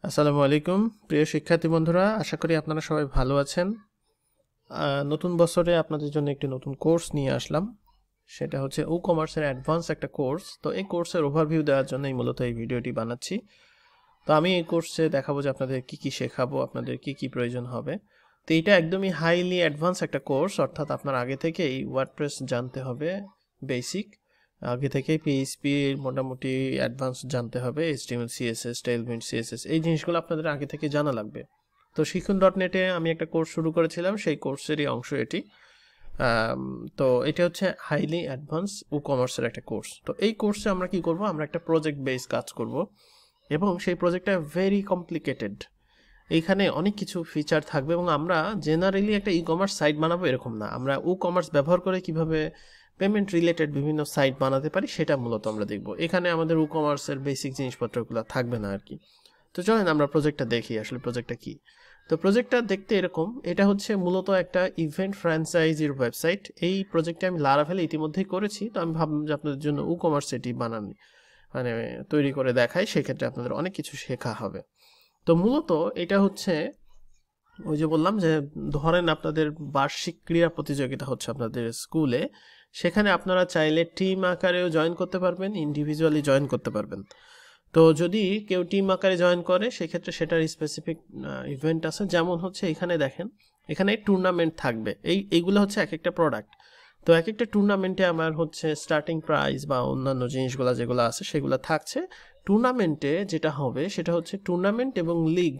আসসালামু আলাইকুম প্রিয় শিক্ষার্থী বন্ধুরা, আশা করি আপনারা সবাই ভালো আছেন। নতুন বছরে আপনাদের জন্য একটি নতুন কোর্স নিয়ে আসলাম, সেটা হচ্ছে ই কমার্সের অ্যাডভান্স একটা কোর্স। তো এই কোর্সের ওভারভিউ দেওয়ার জন্যই মূলত এই ভিডিওটি বানাচ্ছি। তো আমি এই কোর্সে দেখাবো যে আপনাদের কি কি শেখাবো, আপনাদের কি কি প্রয়োজন হবে। তো এটা একদমই হাইলি অ্যাডভান্স একটা কোর্স, অর্থাৎ আপনার আগে থেকেই ওয়ার্ডপ্রেস জানতে হবে, বেসিক আগে থেকেই পিএইচপি মোটামুটি অ্যাডভান্স জানতে হবে, এইচটিএমএল সিএসএস টেলভিন্ট সিএসএস এই জিনিসগুলো আপনাদের আগে থেকে জানা লাগবে। তো শিখুন.নেটে আমি একটা কোর্স শুরু করেছিলাম, সেই কোর্সেরই অংশ এটি। তো এটা হচ্ছে হাইলি অ্যাডভান্স কমার্সের একটা কোর্স। তো এই কোর্সে আমরা কি করব, আমরা একটা প্রজেক্ট বেস কাজ করব এবং সেই প্রজেক্টটা ভেরি কমপ্লিকেটেড। এইখানে অনেক কিছু ফিচার থাকবে এবং আমরা জেনারেলি একটা কমার্স সাইট বানাবো এরকম না, আমরা কমার্স ব্যবহার করে কিভাবে পেমেন্ট রিলেটেড বিভিন্ন সাইট বানাতে পারি সেটা মূলত আমরা দেখব। এখানে আমাদের কমার্সের বেসিক জিনিসপত্রগুলো থাকবে না আর কি। তো চলেন আমরা প্রজেক্টটা দেখি আসলে প্রজেক্টটা কি। তো প্রজেক্টটা দেখতে এরকম, এটা হচ্ছে মূলত একটা ইভেন্ট ফ্র্যাঞ্চাইজির ওয়েবসাইট। এই প্রজেক্টটা আমি লারাভেলে ইতিমধ্যেই করেছি, তো আমি ভাবলাম যে আপনাদের জন্য কমার্স এটি বানানি মানে তৈরি করে দেখাই, সেক্ষেত্রে আপনাদের অনেক কিছু শেখা হবে। তো মূলত এটা হচ্ছে ওই যে বললাম যে ধরেন আপনাদের বার্ষিক ক্রীড়া প্রতিযোগিতা হচ্ছে আপনাদের স্কুলে, সেখানে আপনারা চাইলে টিম আকারেও জয়েন করতে পারবেন, ইন্ডিভিজুয়ালি জয়েন করতে পারবেন। তো যদি কেউ টিম আকারে জয়েন করে সেক্ষেত্রে সেটার স্পেসিফিক ইভেন্ট আছে, যেমন হচ্ছে এখানে দেখেন, এখানে টুর্নামেন্ট থাকবে। এইগুলো হচ্ছে এক একটা প্রোডাক্ট। তো এক একটা টুর্নামেন্টে আমার হচ্ছে স্টার্টিং প্রাইজ বা অন্যান্য জিনিসগুলো যেগুলো আছে সেগুলো থাকছে। টুর্নামেন্টে যেটা হবে সেটা হচ্ছে টুর্নামেন্ট এবং লিগ,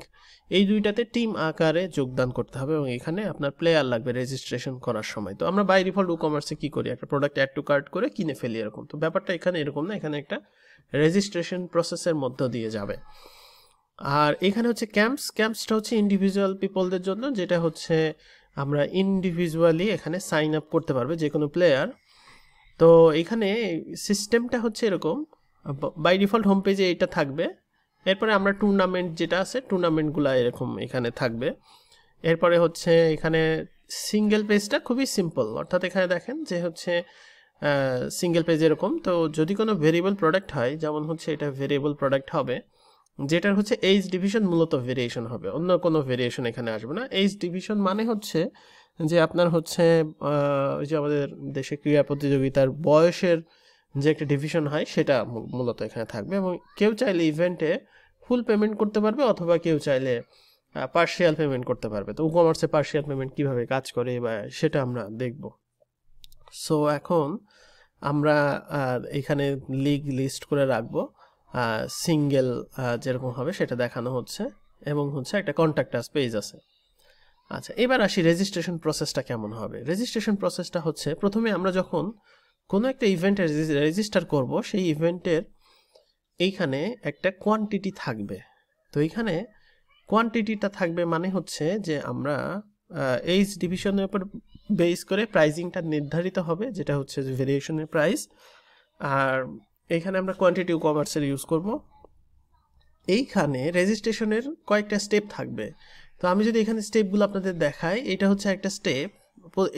এই দুইটাতে টিম আকারে যোগদান করতে হবে এবং এখানে আপনার প্লেয়ার লাগবে রেজিস্ট্রেশন করার সময়। তো আমরা বাই ডিফল্ট কমার্সে কি করি, একটা প্রোডাক্ট অ্যাড টু কার্ট করে কিনে ফেলি এরকম। তো ব্যাপারটা এখানে এরকম না, এখানে একটা রেজিস্ট্রেশন প্রসেসের মধ্য দিয়ে যাবে। আর এখানে হচ্ছে ক্যাম্পসটা হচ্ছে ইন্ডিভিজুয়াল পিপলদের জন্য, যেটা হচ্ছে আমরা ইন্ডিভিজুয়ালি এখানে সাইন আপ করতে পারবে যে কোনো প্লেয়ার। তো এখানে সিস্টেমটা হচ্ছে এরকম, বাই ডিফল্ট হোম পেজে এটা থাকবে। এরপরে আমরা টুর্নামেন্ট যেটা আছে টুর্নামেন্টগুলো এরকম এখানে থাকবে। এরপরে হচ্ছে এখানে সিঙ্গেল পেজটা খুবই সিম্পল, অর্থাৎ এখানে দেখেন যে হচ্ছে সিঙ্গেল পেজ এরকম। তো যদি কোনো ভেরিয়েবল প্রোডাক্ট হয়, যেমন হচ্ছে এটা ভেরিয়েবল প্রোডাক্ট হবে, যেটার হচ্ছে এইচ ডিভিশন মূলত ভেরিয়েশন হবে, অন্য কোনো ভেরিয়েশন এখানে আসবে না। এইচ ডিভিশন মানে হচ্ছে যে আপনার হচ্ছে ওই যে আমাদের দেশে ক্রীড়া প্রতিযোগিতার বয়সের যে একটা ডিভিশন হয় সেটা মূলত এখানে থাকবে। এবং কেউ চাইলে ইভেন্টে ফুল পেমেন্ট করতে পারবে অথবা কেউ চাইলে পার্শিয়াল পেমেন্ট করতে পারবে। তো কমার্সে পার্শিয়াল পেমেন্ট কিভাবে কাজ করে বা সেটা আমরা দেখব। সো এখন আমরা এখানে লিগ লিস্ট করে রাখবো, সিঙ্গেল যেরকম হবে সেটা দেখানো হচ্ছে এবং হচ্ছে একটা কন্ট্যাক্ট আস পেজ আছে। আচ্ছা, এবার আসি রেজিস্ট্রেশন প্রসেসটা কেমন হবে। রেজিস্ট্রেশন প্রসেসটা হচ্ছে প্রথমে আমরা যখন কোনো একটা ইভেন্টে রেজিস্টার করব, সেই ইভেন্টের এইখানে একটা কোয়ান্টিটি থাকবে। তো এইখানে কোয়ান্টিটিটা থাকবে মানে হচ্ছে যে আমরা এইচ ডিভিশনের উপর বেস করে প্রাইজিংটা নির্ধারিত হবে, যেটা হচ্ছে ভেরিয়েশনের প্রাইস। আর এইখানে আমরা কোয়ান্টিটি কমার্সের ইউজ করব। এইখানে রেজিস্ট্রেশনের কয়েকটা স্টেপ থাকবে। তো আমি যদি এখানে স্টেপগুলো আপনাদের দেখাই, এটা হচ্ছে একটা স্টেপ।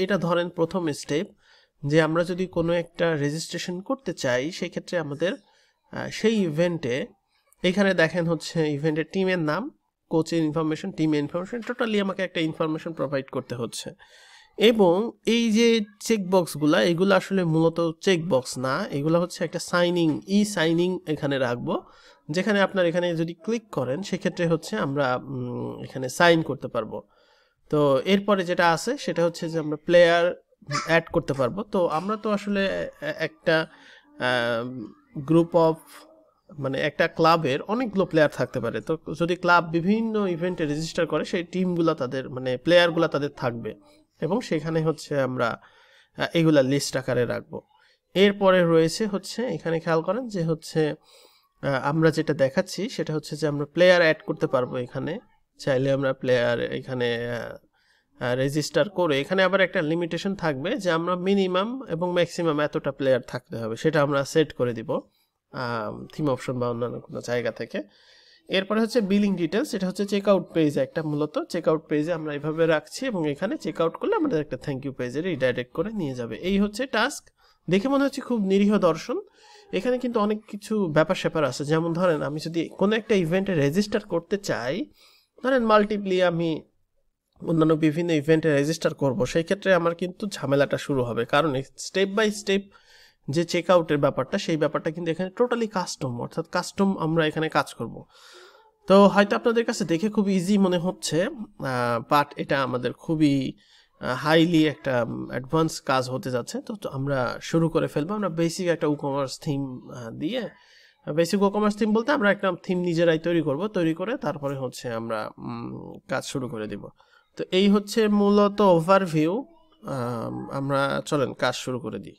এটা ধরেন প্রথম স্টেপ, যে আমরা যদি কোনো একটা রেজিস্ট্রেশন করতে চাই সেক্ষেত্রে আমাদের সেই ইভেন্টে এখানে দেখেন হচ্ছে ইভেন্টের টিমের নাম, কোচের ইনফরমেশন, টিমের ইনফরমেশন, টোটালি আমাকে একটা ইনফরমেশন প্রোভাইড করতে হচ্ছে। এবং এই যে চেকবক্সগুলো, এগুলো আসলে মূলত চেকবক্স না, এগুলো হচ্ছে একটা সাইনিং এখানে রাখবো, যেখানে আপনার এখানে যদি ক্লিক করেন সেক্ষেত্রে হচ্ছে আমরা এখানে সাইন করতে পারবো। তো এরপরে যেটা আছে সেটা হচ্ছে যে আমরা প্লেয়ার অ্যাড করতে পারবো। তো আমরা তো আসলে একটা গ্রুপ অফ মানে একটা ক্লাবের অনেকগুলো প্লেয়ার থাকতে পারে। তো যদি ক্লাব বিভিন্ন ইভেন্টে রেজিস্টার করে, সেই টিমগুলো তাদের মানে প্লেয়ারগুলো তাদের থাকবে এবং সেখানে হচ্ছে আমরা এগুলা লিস্ট আকারে রাখবো। এরপরে রয়েছে হচ্ছে এখানে খেয়াল করেন যে হচ্ছে আমরা যেটা দেখাচ্ছি সেটা হচ্ছে যে আমরা প্লেয়ার অ্যাড করতে পারবো। এখানে চাইলে আমরা প্লেয়ার এখানে রেজিস্টার করে, এখানে আবার একটা লিমিটেশন থাকবে যে আমরা মিনিমাম এবং ম্যাক্সিমাম এতটা প্লেয়ার থাকতে হবে, সেটা আমরা সেট করে দিব থিম অপশন বা অন্যান্য কোনো জায়গা থেকে। এরপরে হচ্ছে বিলিং ডিটেলস, এটা হচ্ছে চেক আউট পেজ একটা, মূলত চেক আউট পেজে আমরা এইভাবে রাখছি এবং এখানে চেক আউট করলে আমাদের একটা থ্যাংক ইউ পেজে রিডাইরেক্ট করে নিয়ে যাবে। এই হচ্ছে টাস্ক। দেখে মনে হচ্ছে খুব নিরীহ দর্শন, এখানে কিন্তু অনেক কিছু ব্যাপার স্যাপার আছে, যেমন ধরেন আমি যদি কোনো একটা ইভেন্টে রেজিস্টার করতে চাই, ধরেন মাল্টিপ্লি আমি অন্যান্য বিভিন্ন ইভেন্টে রেজিস্টার করব, সেই ক্ষেত্রে আমার কিন্তু ঝামেলাটা শুরু হবে, কারণ স্টেপ বাই স্টেপ যে চেক আউটের ব্যাপারটা, সেই ব্যাপারটা কিন্তু এখানে টোটালি কাস্টম, অর্থাৎ কাস্টম আমরা এখানে কাজ করব। তো হয়তো আপনাদের কাছে দেখে খুব ইজি মনে হচ্ছে, বাট এটা আমাদের খুবই হাইলি একটা অ্যাডভান্স কাজ হতে যাচ্ছে। তো আমরা শুরু করে ফেলবো। আমরা বেসিক একটা ই-কমার্স থিম দিয়ে, বেসিক ই-কমার্স থিম বলতে আমরা একটা থিম নিজেরাই তৈরি করব, তৈরি করে তারপরে হচ্ছে আমরা কাজ শুরু করে দিব। তো এই হচ্ছে মূলত ওভারভিউ। আমরা চলেন কাজ শুরু করে দিই।